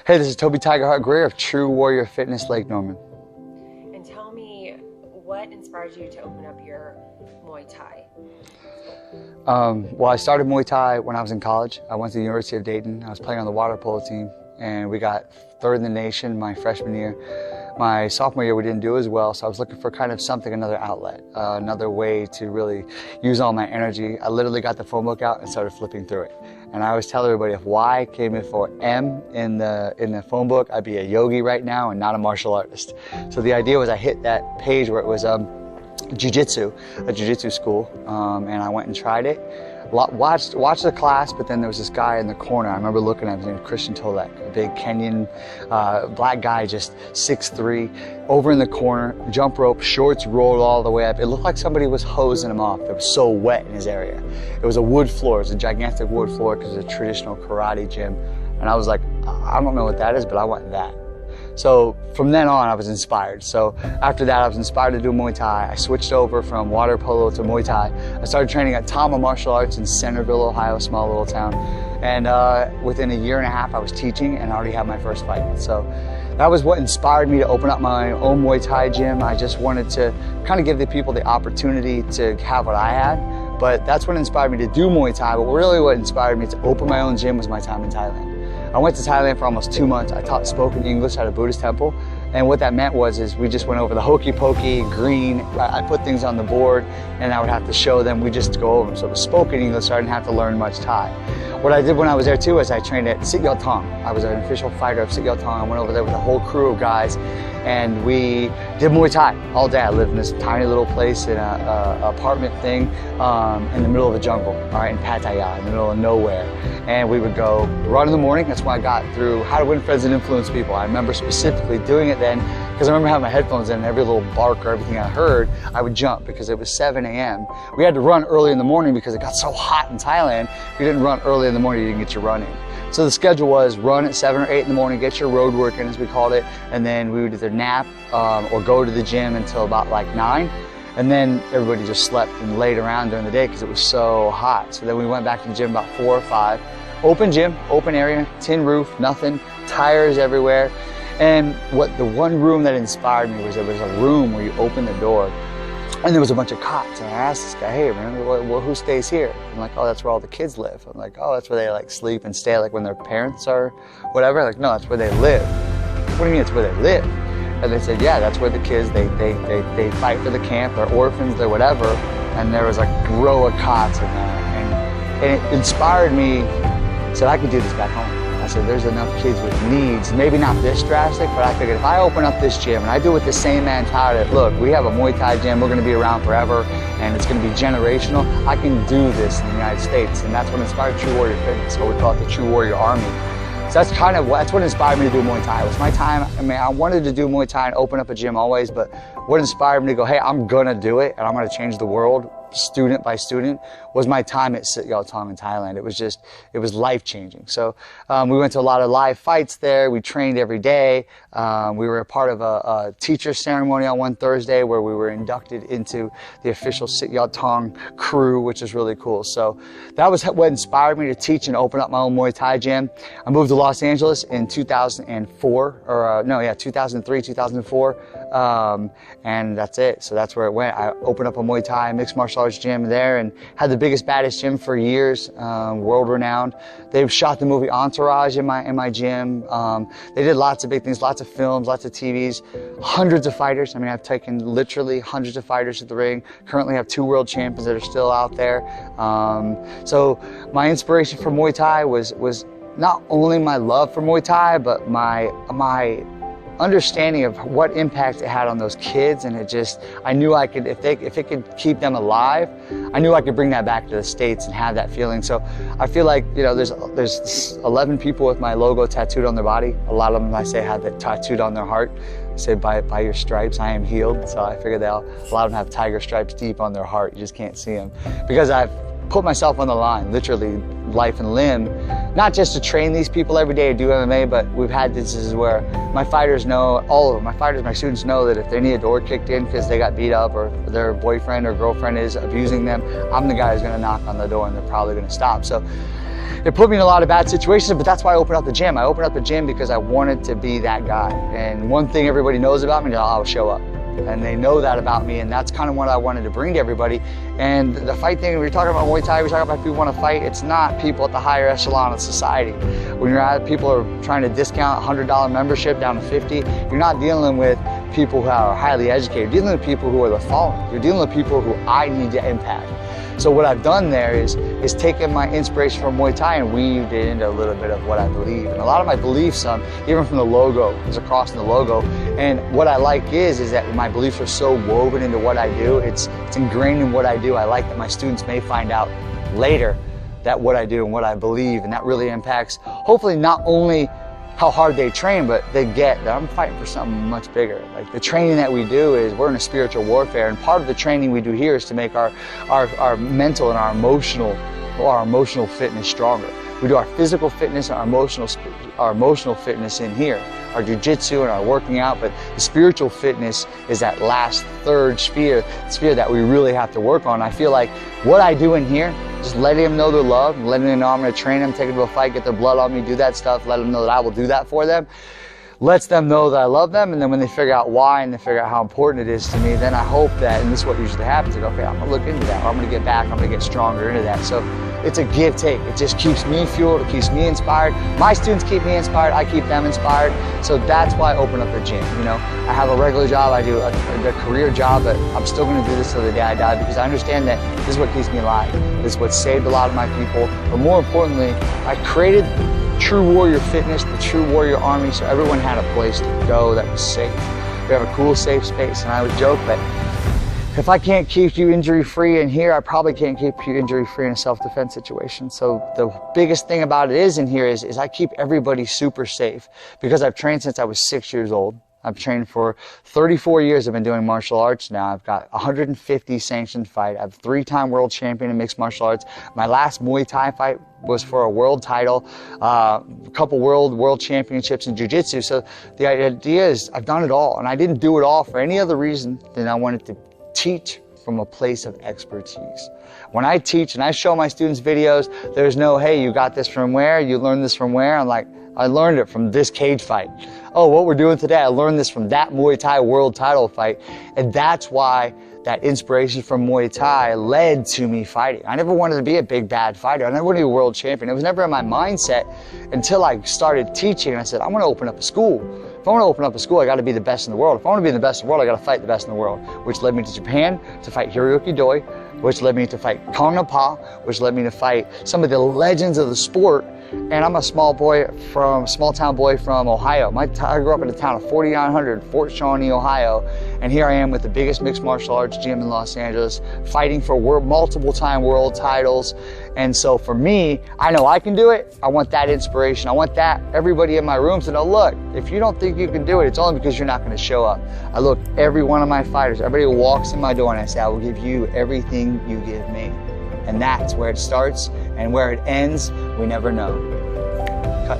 Hey, this is Toby Tigerheart Greer of True Warrior Fitness, Lake Norman. And tell me, what inspired you to open up your Muay Thai? Well, I started Muay Thai when I was in college. I went to the University of Dayton. I was playing on the water polo team, and we got third in the nation my freshman year. My sophomore year, we didn't do as well, so I was looking for kind of something, another outlet, another way to really use all my energy. I literally got the phone book out and started flipping through it. And I always tell everybody, if Y came in for M in the phone book, I'd be a yogi right now and not a martial artist. So the idea was I hit that page where it was jiu-jitsu, a jiu-jitsu school, and I went and tried it. Watched the class, but then there was this guy in the corner. I remember looking at him, his name was Christian Tolek, a big Kenyan black guy, just 6'3", over in the corner, jump rope, shorts rolled all the way up. It looked like somebody was hosing him off. It was so wet in his area. It was a wood floor. It was a gigantic wood floor because it's a traditional karate gym. And I was like, I don't know what that is, but I want that. So from then on, I was inspired. So after that, I was inspired to do Muay Thai. I switched over from water polo to Muay Thai. I started training at Tama Martial Arts in Centerville, Ohio, small little town. And within a year and a half, I was teaching and I already had my first fight. So that was what inspired me to open up my own Muay Thai gym. I just wanted to kind of give the people the opportunity to have what I had. But that's what inspired me to do Muay Thai. But really what inspired me to open my own gym was my time in Thailand. I went to Thailand for almost 2 months. I taught spoken English at a Buddhist temple. And what that meant was we just went over the hokey pokey, green. I put things on the board and I would have to show them. We just go over them. So it was spoken English, so I didn't have to learn much Thai. What I did when I was there too is I trained at Sit Yat Thong. I was an official fighter of Sit Yat Thong. I went over there with a whole crew of guys and we did Muay Thai all day. I lived in this tiny little place in an apartment thing in the middle of the jungle, all right, in Pattaya, in the middle of nowhere. And we would go run in the morning. That's when I got through How to Win Friends and Influence People. I remember specifically doing it then because I remember having my headphones in and every little bark or everything I heard, I would jump because it was 7 a.m. We had to run early in the morning because it got so hot in Thailand. If you didn't run early in the morning, you didn't get your run in. So the schedule was run at 7 or 8 in the morning, get your road work in, as we called it, and then we would either nap or go to the gym until about like 9. And then everybody just slept and laid around during the day because it was so hot. So then we went back to the gym about 4 or 5. Open gym, open area, tin roof, nothing, tires everywhere. And the one room that inspired me was there was a room where you open the door and there was a bunch of cots. And I asked this guy, hey, remember who stays here? I'm like, oh, that's where all the kids live. I'm like, oh, that's where they like sleep and stay like when their parents are whatever. Like, no, that's where they live. What do you mean it's where they live? And they said, yeah, that's where the kids, they fight for the camp, they're orphans, they're whatever. And there was like a row of cots in there. And it inspired me. I said, I could do this back home. I said, there's enough kids with needs, maybe not this drastic, but I figured if I open up this gym and I do it with the same mentality, look, we have a Muay Thai gym, we're gonna be around forever, and it's gonna be generational, I can do this in the United States. And that's what inspired True Warrior Fitness, or we call it the True Warrior Army. So that's what inspired me to do Muay Thai. It was my time. I mean, I wanted to do Muay Thai and open up a gym always, but what inspired me to go, hey, I'm gonna do it and I'm gonna change the world student by student was my time at Sit Yat Thong in Thailand. It was life-changing. So we went to a lot of live fights there. We trained every day. We were a part of a teacher ceremony on one Thursday where we were inducted into the official Sit Yat Thong crew, which is really cool. So that was what inspired me to teach and open up my own Muay Thai gym. I moved to Los Angeles in 2003, 2004, and that's it. So that's where it went. I opened up a Muay Thai mixed martial arts gym there and had the biggest, baddest gym for years, world renowned. They've shot the movie Entourage in my gym. They did lots of big things, lots of films, lots of TVs, hundreds of fighters. I mean, I've taken literally hundreds of fighters to the ring. Currently have 2 world champions that are still out there. So my inspiration for Muay Thai was not only my love for Muay Thai, but my understanding of what impact it had on those kids. And I knew I could, if it could keep them alive, I knew I could bring that back to the States and have that feeling. So I feel like, you know, there's 11 people with my logo tattooed on their body. A lot of them, I say, have that tattooed on their heart. I say, by your stripes, I am healed. So I figured a lot of them have tiger stripes deep on their heart. You just can't see them. Because I've put myself on the line, literally life and limb, not just to train these people every day to do MMA, but we've had this is where my fighters know, all of them, my students know that if they need a door kicked in because they got beat up or their boyfriend or girlfriend is abusing them, I'm the guy who's gonna knock on the door and they're probably gonna stop. So it put me in a lot of bad situations, but that's why I opened up the gym. I opened up the gym because I wanted to be that guy. And one thing everybody knows about me is I'll show up. And they know that about me, and that's kind of what I wanted to bring to everybody. And the fight thing, we're talking about Muay Thai, we're talking about people want to fight. It's not people at the higher echelon of society. When you're at, people are trying to discount $100 membership down to 50, you're not dealing with people who are highly educated. You're dealing with people who are the following. You're dealing with people who I need to impact. So what I've done there is taken my inspiration from Muay Thai and weaved it into a little bit of what I believe. And a lot of my beliefs, even from the logo, is across in the logo. And what I like is that my beliefs are so woven into what I do. It's ingrained in what I do. I like that my students may find out later that what I do and what I believe, and that really impacts, hopefully, not only how hard they train, but they get that I'm fighting for something much bigger. Like the training that we do is we're in a spiritual warfare, and part of the training we do here is to make our mental and our emotional fitness stronger. We do our physical fitness and our emotional fitness in here, our jiu-jitsu and our working out, but the spiritual fitness is that last third sphere that we really have to work on. I feel like what I do in here, just letting them know they're loved, letting them know I'm going to train them, take them to a fight, get their blood on me, do that stuff, let them know that I will do that for them, lets them know that I love them. And then when they figure out why and they figure out how important it is to me, then I hope that, and this is what usually happens, like, okay, I'm going to look into that, or I'm going to get back, I'm going to get stronger into that. So it's a give take. It just keeps me fueled, it keeps me inspired. My students keep me inspired, I keep them inspired. So that's why I open up the gym. You know, I have a regular job, I do a career job, but I'm still going to do this till the day I die, because I understand that this is what keeps me alive. This is what saved a lot of my people. But more importantly, I created True Warrior Fitness, the True Warrior Army, so everyone had a place to go that was safe. We have a cool, safe space, and I would joke that if I can't keep you injury-free in here, I probably can't keep you injury-free in a self-defense situation. So the biggest thing about it is in here is I keep everybody super safe, because I've trained since I was 6 years old. I've trained for 34 years. I've been doing martial arts now. I've got 150 sanctioned fights. I'm 3-time world champion in mixed martial arts. My last Muay Thai fight was for a world title, a couple world championships in jiu-jitsu. So the idea is I've done it all, and I didn't do it all for any other reason than I wanted to teach from a place of expertise. When I teach and I show my students videos, there's no, hey, you got this from where? You learned this from where? I'm like, I learned it from this cage fight. Oh, what we're doing today, I learned this from that Muay Thai world title fight. And that's why that inspiration from Muay Thai led to me fighting. I never wanted to be a big bad fighter. I never wanted to be a world champion. It was never in my mindset until I started teaching, and I said, I want to open up a school. If I want to open up a school, I got to be the best in the world. If I want to be the best in the world, I got to fight the best in the world, which led me to Japan to fight Hiroyuki Doi, which led me to fight Kong Napa, which led me to fight some of the legends of the sport. And I'm a small town boy from Ohio. I grew up in a town of 4,900, Fort Shawnee, Ohio. And here I am with the biggest mixed martial arts gym in Los Angeles, fighting for multiple-time world titles. And so for me, I know I can do it. I want that inspiration. I want that everybody in my room to know, look, if you don't think you can do it, it's only because you're not going to show up. I look every one of my fighters, everybody who walks in my door, and I say, I will give you everything you give me. And that's where it starts, and where it ends, we never know. Cut.